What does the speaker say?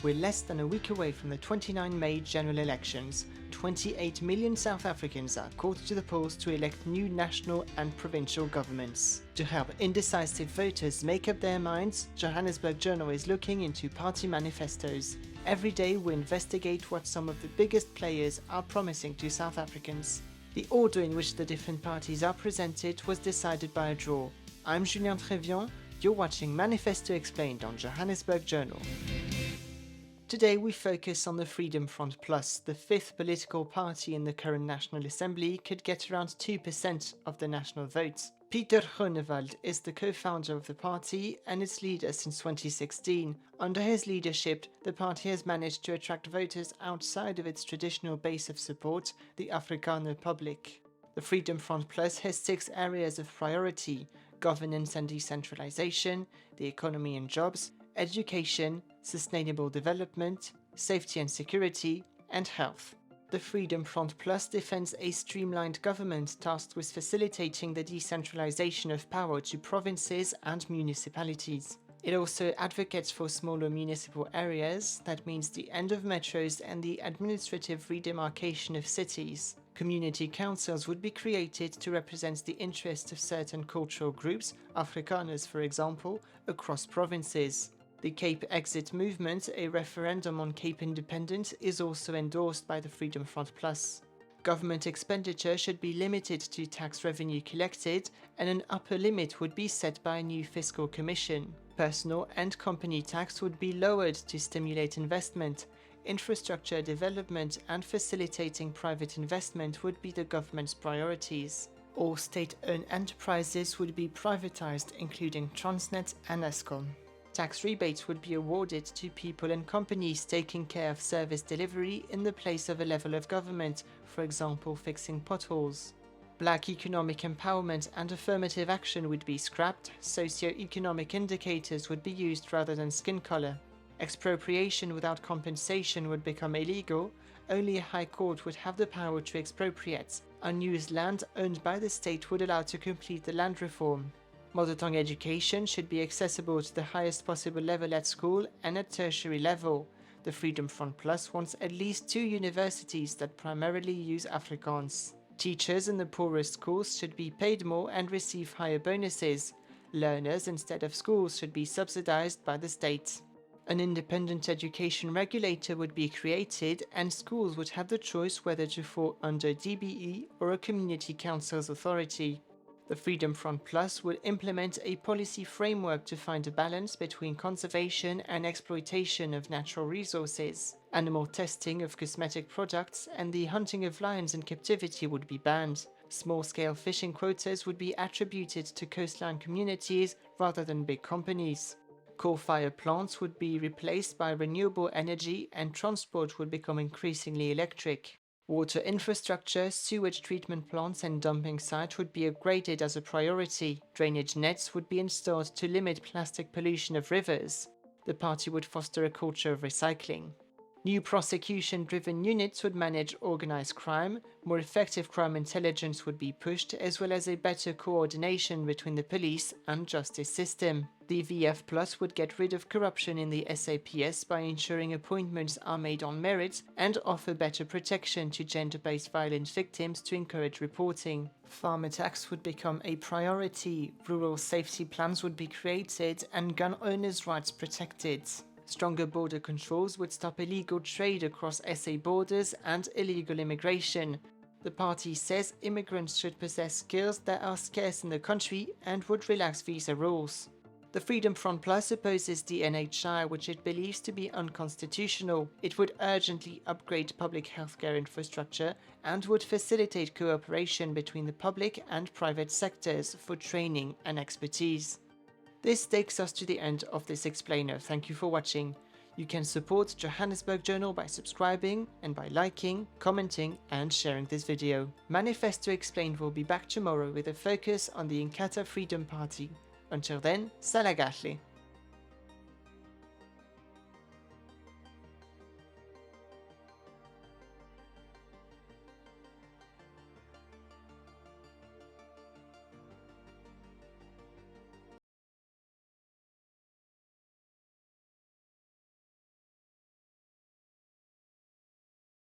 We're less than a week away from the 29 May general elections. 28 million South Africans are called to the polls to elect new national and provincial governments. To help indecisive voters make up their minds, Johannesburg Journal is looking into party manifestos. Every day we investigate what some of the biggest players are promising to South Africans. The order in which the different parties are presented was decided by a draw. I'm Julien Trévian, you're watching Manifesto Explained on Johannesburg Journal. Today we focus on the Freedom Front Plus. The fifth political party in the current National Assembly could get around 2% of the national vote. Pieter Groenewald is the co-founder of the party and its leader since 2016. Under his leadership, the party has managed to attract voters outside of its traditional base of support, the Afrikaner public. The Freedom Front Plus has 6 areas of priority: governance and decentralisation, the economy and jobs, education, sustainable development, safety and security, and health. The Freedom Front Plus defends a streamlined government tasked with facilitating the decentralization of power to provinces and municipalities. It also advocates for smaller municipal areas, that means the end of metros and the administrative redemarcation of cities. Community councils would be created to represent the interests of certain cultural groups, Afrikaners for example, across provinces. The Cape Exit movement, a referendum on Cape independence, is also endorsed by the Freedom Front Plus. Government expenditure should be limited to tax revenue collected, and an upper limit would be set by a new fiscal commission. Personal and company tax would be lowered to stimulate investment. Infrastructure development and facilitating private investment would be the government's priorities. All state-owned enterprises would be privatized, including Transnet and Eskom. Tax rebates would be awarded to people and companies taking care of service delivery in the place of a level of government, for example fixing potholes. Black economic empowerment and affirmative action would be scrapped, socio-economic indicators would be used rather than skin color. Expropriation without compensation would become illegal, only a high court would have the power to expropriate. Unused land owned by the state would allow to complete the land reform. Mother tongue education should be accessible to the highest possible level at school and at tertiary level. The Freedom Front Plus wants at least 2 universities that primarily use Afrikaans. Teachers in the poorest schools should be paid more and receive higher bonuses. Learners instead of schools should be subsidized by the state. An independent education regulator would be created, and schools would have the choice whether to fall under DBE or a community council's authority. The Freedom Front Plus would implement a policy framework to find a balance between conservation and exploitation of natural resources. Animal testing of cosmetic products and the hunting of lions in captivity would be banned. Small-scale fishing quotas would be attributed to coastline communities rather than big companies. Coal-fired plants would be replaced by renewable energy, and transport would become increasingly electric. Water infrastructure, sewage treatment plants and dumping sites would be upgraded as a priority. Drainage nets would be installed to limit plastic pollution of rivers. The party would foster a culture of recycling. New prosecution-driven units would manage organized crime, more effective crime intelligence would be pushed, as well as a better coordination between the police and justice system. The VF Plus would get rid of corruption in the SAPS by ensuring appointments are made on merit and offer better protection to gender-based violence victims to encourage reporting. Farm attacks would become a priority, rural safety plans would be created, and gun owners' rights protected. Stronger border controls would stop illegal trade across SA borders and illegal immigration. The party says immigrants should possess skills that are scarce in the country and would relax visa rules. The Freedom Front Plus opposes the NHI, which it believes to be unconstitutional. It would urgently upgrade public healthcare infrastructure and would facilitate cooperation between the public and private sectors for training and expertise. This takes us to the end of this explainer. Thank you for watching. You can support Johannesburg Journal by subscribing and by liking, commenting and sharing this video. Manifesto Explained will be back tomorrow with a focus on the Inkatha Freedom Party. Until then, Salagahle.